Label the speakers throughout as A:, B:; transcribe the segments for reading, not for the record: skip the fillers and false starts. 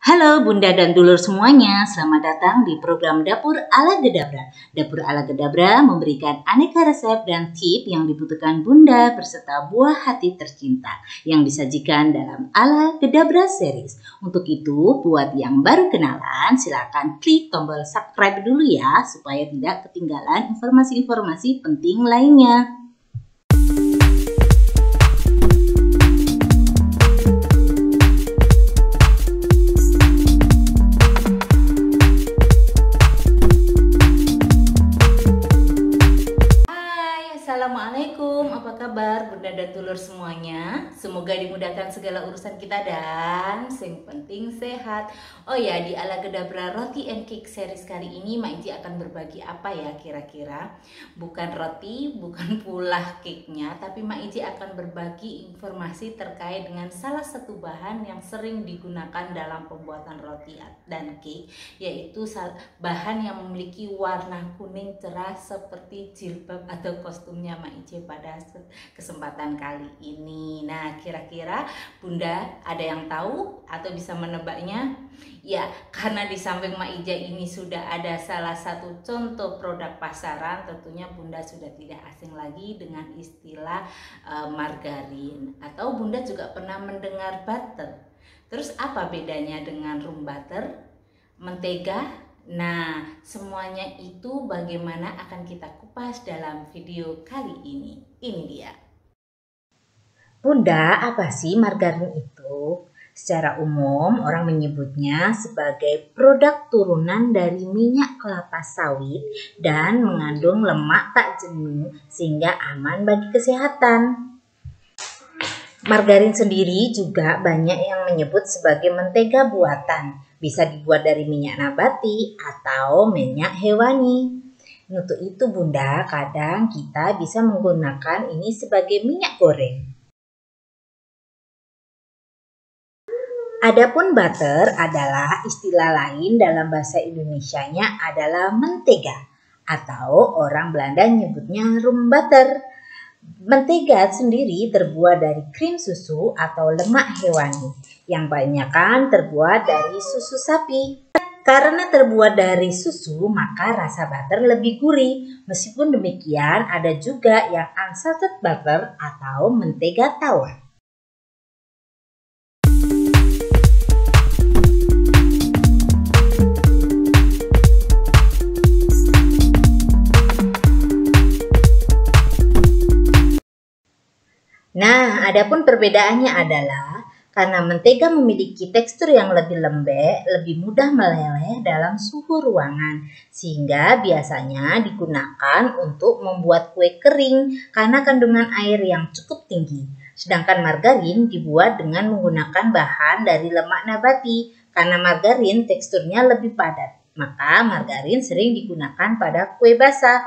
A: Halo Bunda dan Dulur semuanya, selamat datang di program Dapur Ala Gedabra. Dapur Ala Gedabra memberikan aneka resep dan tip yang dibutuhkan Bunda berserta buah hati tercinta yang disajikan dalam Ala Gedabra series. Untuk itu, buat yang baru kenalan, silakan klik tombol subscribe dulu ya supaya tidak ketinggalan informasi-informasi penting lainnya. Assalamualaikum, apa kabar Bunda dan Dulur semuanya? Semoga dimudahkan segala urusan kita dan yang penting sehat. Oh ya, di Ala Gedabra Roti and Cake series kali ini Mak Iji akan berbagi apa ya kira-kira? Bukan roti, bukan pula cake-nya, tapi Mak Iji akan berbagi informasi terkait dengan salah satu bahan yang sering digunakan dalam pembuatan roti dan cake, yaitu bahan yang memiliki warna kuning cerah seperti jilbab atau kostumnya Mak Ije pada kesempatan kali ini. Nah, kira-kira Bunda ada yang tahu atau bisa menebaknya? Ya, karena di samping Mak Ije ini sudah ada salah satu contoh produk pasaran, tentunya Bunda sudah tidak asing lagi dengan istilah margarin. Atau Bunda juga pernah mendengar butter. Terus apa bedanya dengan room butter, mentega? Nah, semuanya itu bagaimana akan kita kupas dalam video kali ini. Ini dia. Bunda, apa sih margarin itu? Secara umum, orang menyebutnya sebagai produk turunan dari minyak kelapa sawit dan mengandung lemak tak jenuh sehingga aman bagi kesehatan. Margarin sendiri juga banyak yang menyebut sebagai mentega buatan. Bisa dibuat dari minyak nabati atau minyak hewani. Untuk itu Bunda, kadang kita bisa menggunakan ini sebagai minyak goreng. Adapun butter adalah istilah lain dalam bahasa Indonesianya adalah mentega atau orang Belanda nyebutnya room butter. Mentega sendiri terbuat dari krim susu atau lemak hewani yang banyakkan terbuat dari susu sapi. Karena terbuat dari susu, maka rasa butter lebih gurih. Meskipun demikian, ada juga yang unsalted butter atau mentega tawar. Nah, adapun perbedaannya adalah karena mentega memiliki tekstur yang lebih lembek, lebih mudah meleleh dalam suhu ruangan, sehingga biasanya digunakan untuk membuat kue kering karena kandungan air yang cukup tinggi. Sedangkan margarin dibuat dengan menggunakan bahan dari lemak nabati, karena margarin teksturnya lebih padat, maka margarin sering digunakan pada kue basah.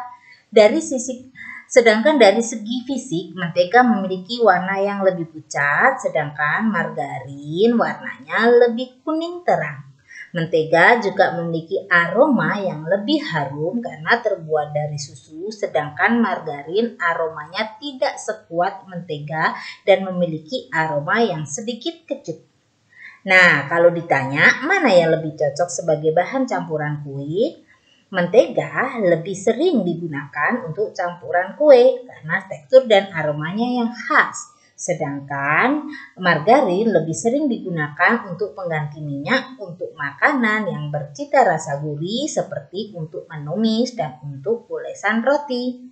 A: Sedangkan dari segi fisik, mentega memiliki warna yang lebih pucat, sedangkan margarin warnanya lebih kuning terang. Mentega juga memiliki aroma yang lebih harum karena terbuat dari susu, sedangkan margarin aromanya tidak sekuat mentega dan memiliki aroma yang sedikit kecut. Nah, kalau ditanya mana yang lebih cocok sebagai bahan campuran kue? Mentega lebih sering digunakan untuk campuran kue karena tekstur dan aromanya yang khas. Sedangkan margarin lebih sering digunakan untuk pengganti minyak untuk makanan yang bercita rasa gurih seperti untuk menumis dan untuk olesan roti.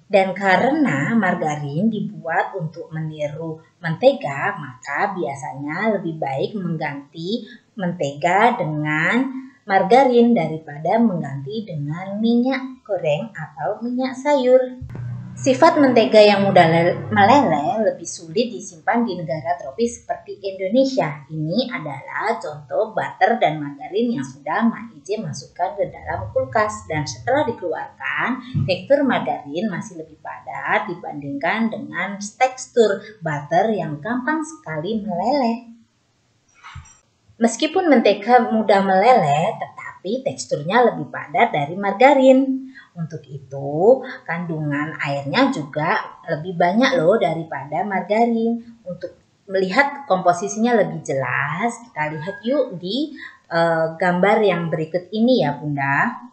A: Dan karena margarin dibuat untuk meniru mentega, maka biasanya lebih baik mengganti mentega dengan margarin daripada mengganti dengan minyak goreng atau minyak sayur. Sifat mentega yang mudah meleleh lebih sulit disimpan di negara tropis seperti Indonesia. Ini adalah contoh butter dan margarin yang sudah Mak Ije masukkan ke dalam kulkas. Dan setelah dikeluarkan, tekstur margarin masih lebih padat dibandingkan dengan tekstur butter yang gampang sekali meleleh. Meskipun mentega mudah meleleh, tetapi teksturnya lebih padat dari margarin. Untuk itu, kandungan airnya juga lebih banyak loh daripada margarin. melihat komposisinya lebih jelas, kita lihat yuk di gambar yang berikut ini ya Bunda.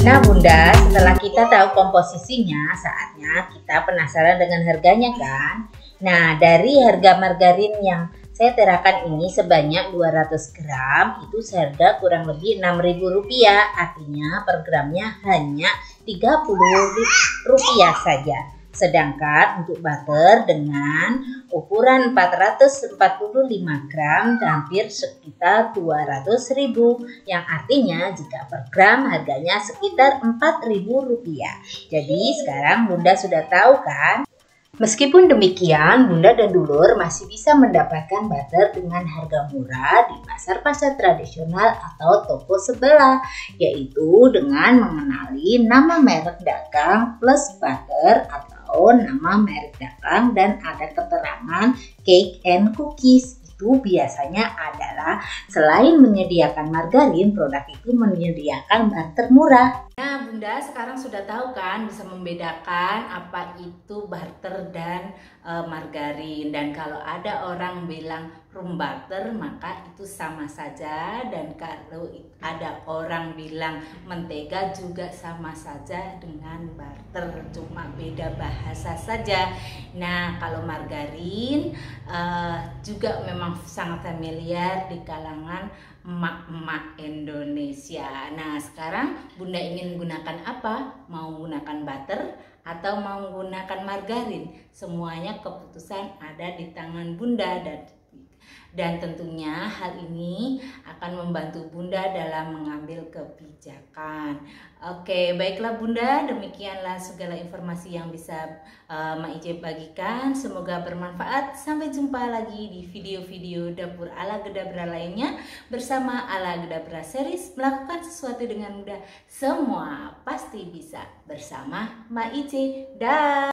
A: Nah Bunda, setelah kita tahu komposisinya, saatnya kita penasaran dengan harganya kan? Nah, dari harga margarin yang saya terakan ini sebanyak 200 gram, itu seharga kurang lebih Rp6.000, artinya per gramnya hanya Rp30 saja. Sedangkan untuk butter dengan ukuran 445 gram hampir sekitar 200.000, yang artinya jika per gram harganya sekitar Rp4.000. Jadi sekarang Bunda sudah tahu kan? Meskipun demikian, Bunda dan Dulur masih bisa mendapatkan butter dengan harga murah di pasar-pasar tradisional atau toko sebelah, yaitu dengan mengenali nama merek dagang plus butter atau nama merek dagang dan ada keterangan cake and cookies. Itu biasanya adalah selain menyediakan margarin, produk itu menyediakan butter murah. Nah Bunda sekarang sudah tahu kan bisa membedakan apa itu butter dan margarin. Dan kalau ada orang bilang room butter maka itu sama saja, dan kalau ada orang bilang mentega juga sama saja dengan butter, cuma beda bahasa saja. Nah kalau margarin juga memang sangat familiar di kalangan emak-emak Indonesia. Nah sekarang Bunda ingin menggunakan apa? Mau menggunakan butter atau mau menggunakan margarin? Semuanya keputusan ada di tangan Bunda, dan tentunya hal ini akan membantu Bunda dalam mengambil kebijakan. Oke, baiklah Bunda, demikianlah segala informasi yang bisa Mak Ice bagikan. Semoga bermanfaat. Sampai jumpa lagi di video-video Dapur Ala Gedabra lainnya bersama Ala Gedabra Series. Melakukan sesuatu dengan mudah, semua pasti bisa bersama Mak Ice. Dah.